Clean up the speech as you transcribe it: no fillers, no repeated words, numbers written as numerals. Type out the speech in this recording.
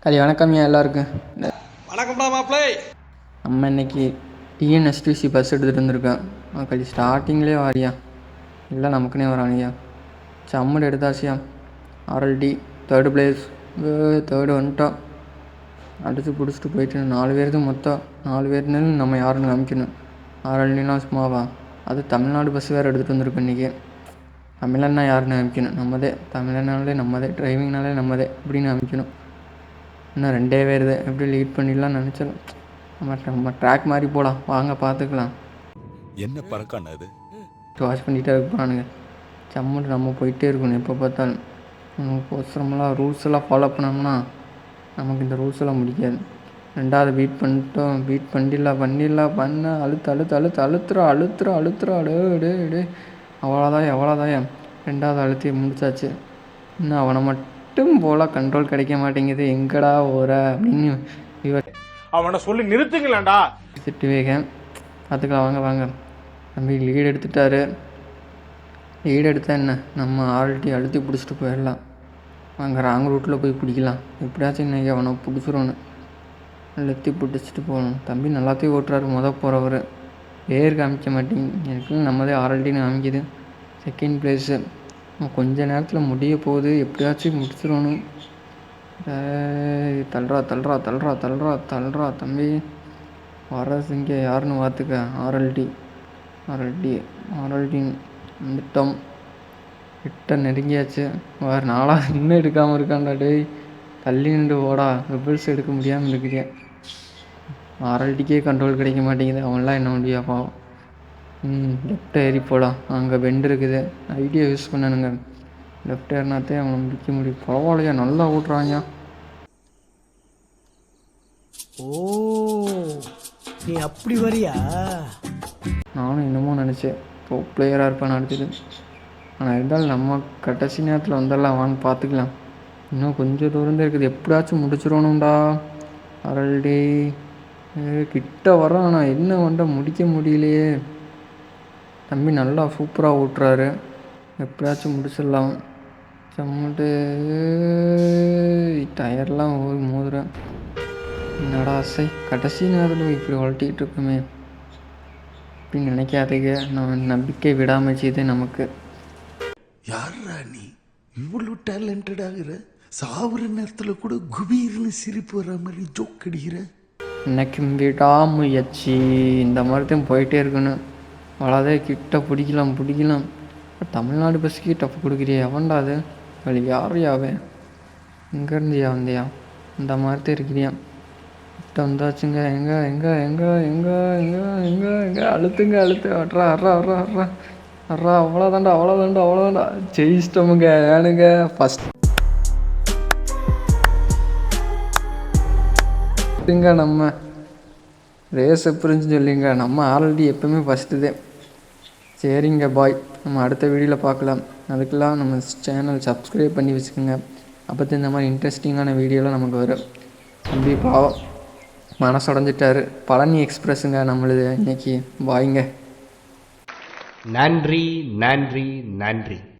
வணக்கம்யா எல்லாருக்கும். வணக்கம்டா மாப்பிளை. நம்ம இன்னைக்கு டிஎன்எஸ்டிசி பஸ் எடுத்துகிட்டு வந்திருக்கேன். ஸ்டார்டிங்லேயே வாரியா இல்லை நமக்குன்னே வரானியா. சம்மடு எடுத்தாச்சியா. ஆர்எல்டி தேர்டு பிளேஸ், தேர்டு வந்துட்டோம். அடித்து பிடிச்சிட்டு போயிட்டு 4 பேருக்கு மொத்தம் 4 பேர்னாலும் நம்ம யாருன்னு காமிக்கணும். ஆர்எல்டினா சும்மாவா, அது தமிழ்நாடு பஸ் வேறு எடுத்துகிட்டு வந்திருக்கோம் இன்றைக்கி. தமிழன்னா யாருன்னு காமிக்கணும், நம்மதே. தமிழனாலே நம்மதே, டிரைவிங்னாலே நம்மதே அப்படின்னு காமிக்கணும். இன்னும் 2 பேர் எப்படி லீட் பண்ணிடலாம் நினச்சோம். நம்ம ட்ராக் மாதிரி போகலாம், வாங்க பார்த்துக்கலாம். என்ன பறக்கான அது வாஷ் பண்ணிகிட்டே இருப்பானுங்க. சம்மட்டு நம்ம போயிட்டே இருக்கணும் எப்போ பார்த்தாலும். நமக்கு அவசரமெல்லாம் ரூல்ஸ் எல்லாம் ஃபாலோ பண்ணோம்னா நமக்கு இந்த ரூல்ஸ் எல்லாம் முடிக்காது. 2வது பீட் பண்ணிட்டோம். பீட் பண்ண அழுத்துறா டே. அவ்வளோதான் 2வது அழுத்தி முடிச்சாச்சு. இன்னும் அவனை மட்டும் போல கண்ட்ரோல் கிடைக்க மாட்டேங்குது. எங்கடா ஓர அப்படின்னு இவர் அவனை சொல்லி நிறுத்துங்களேன்டா. திட்டுவேக. பார்த்துக்கலாம், வாங்க. தம்பி லீடு எடுத்துட்டாரு. லீடு எடுத்தால் என்ன, நம்ம ஆல்ரெடி அழுத்தி பிடிச்சிட்டு போயிடலாம். வாங்க ராங் ரூட்டில் போய் பிடிக்கலாம். எப்படியாச்சும் இன்னைக்கு அவனை பிடிச்சிடணும். அழுத்தி பிடிச்சிட்டு போகணும். தம்பி நல்லாத்தையும் ஓட்டுறாரு. போகிறவர் பேர் காமிக்க மாட்டேங்குது. எனக்கு நம்மதே ஆல்ரெடின்னு காமிக்குது. Second place. கொஞ்ச நேரத்தில் முடிய போகுது. எப்படியாச்சும் முடிச்சிடணும். தள்ளுறா தம்பி. வர்றது இங்கே யாருன்னு பார்த்துக்க. ஆர்எல்டி வந்துட்டோம். கிட்ட நெருங்கியாச்சு. வேறு 4வது இன்னும் எடுக்காமல் இருக்காண்டா டேய். தள்ளி நின்று ஓடா, ரிபல்ஸ் எடுக்க முடியாமல் இருக்கிறியா. ஆர்எல்டிக்கே கண்ட்ரோல் கிடைக்க மாட்டேங்குது. அவன்லாம் என்ன முடியா பாவம். லெஃப்ட் ஏறி போகலாம். அங்கே பெண்டு இருக்குது. ஐடியா யூஸ் பண்ணணுங்க. லெஃப்ட் ஏறினாத்தே அவனை முடிக்க முடியும். பரவாயில்லையா, நல்லா ஓட்டுறாங்க. ஓ, நீ அப்படி வரியா? நானும் இன்னமும் நினச்சேன் இப்போ பிளேயராக இருப்பான்னு அடுத்தது. ஆனால் இருந்தாலும் நம்ம கடைசி நேரத்தில் வந்துடலாம், வாங்க பார்த்துக்கலாம். இன்னும் கொஞ்சம் தூரம் தான் இருக்குது. எப்படியாச்சும் முடிச்சிடணும்டா. ஆல்ரெடி கிட்ட வரோம். ஆனால் என்ன வண்ட முடிக்க முடியலையே. தம்பி நல்லா சூப்பராக ஓட்டுறாரு. எப்படியாச்சும் முடிச்சிடலாம். சம்மட்டு டயர்லாம் மோதுறேன். என்னடா ஆசை, கடைசி நேரத்தில் இப்படி வளர்த்திக்கிட்டு இருக்கோமே அப்படின்னு நினைக்காதீங்க. நான் நம்பிக்கை விடாமல் செய்தே நமக்கு. யாரா நீ இவ்வளோ டேலண்டட் ஆகுற? சாவுற நேரத்தில் கூட குபீர்னு சிரிப்பு வர மாதிரி ஜோக் அடிக்கிற. இன்னைக்கும் விடாமுயற்சி. இந்த மாதிரி தான் போயிட்டே இருக்கணும். அவ்வளோதே. கிட்ட பிடிக்கலாம். தமிழ்நாடு பஸ்ஸுக்கு டஃப் கொடுக்குறியா? எவன்டா அது? யாரையாவே இங்கேருந்து வந்தியா? இந்த மாதிரி தான் இருக்கிறியா. கிட்ட வந்தாச்சுங்க. எங்க அழுத்துங்க. அட்ரா அவ்வளோதான்டா. ஜெயிச்சிட்டோமுங்க. ஏனுங்க ஃபஸ்ட் நம்ம ரேஸ் எப்படின்னு சொல்லிங்க. நம்ம ஆல்ரெடி எப்போவுமே ஃபஸ்ட்டு தான். சரிங்க பாய், நம்ம அடுத்த வீடியோவில் பார்க்கலாம். அதுக்கெல்லாம் நம்ம சேனல் சப்ஸ்கிரைப் பண்ணி வச்சுக்கோங்க. அப்போ தான் இந்த மாதிரி இன்ட்ரெஸ்டிங்கான வீடியோலாம் நமக்கு வரும். தம்பி பாவம் மனசுடைஞ்சிட்டாரு. பழனி எக்ஸ்பிரஸுங்க நம்மளுது இன்னைக்கு. பாய்ங்க. நன்றி.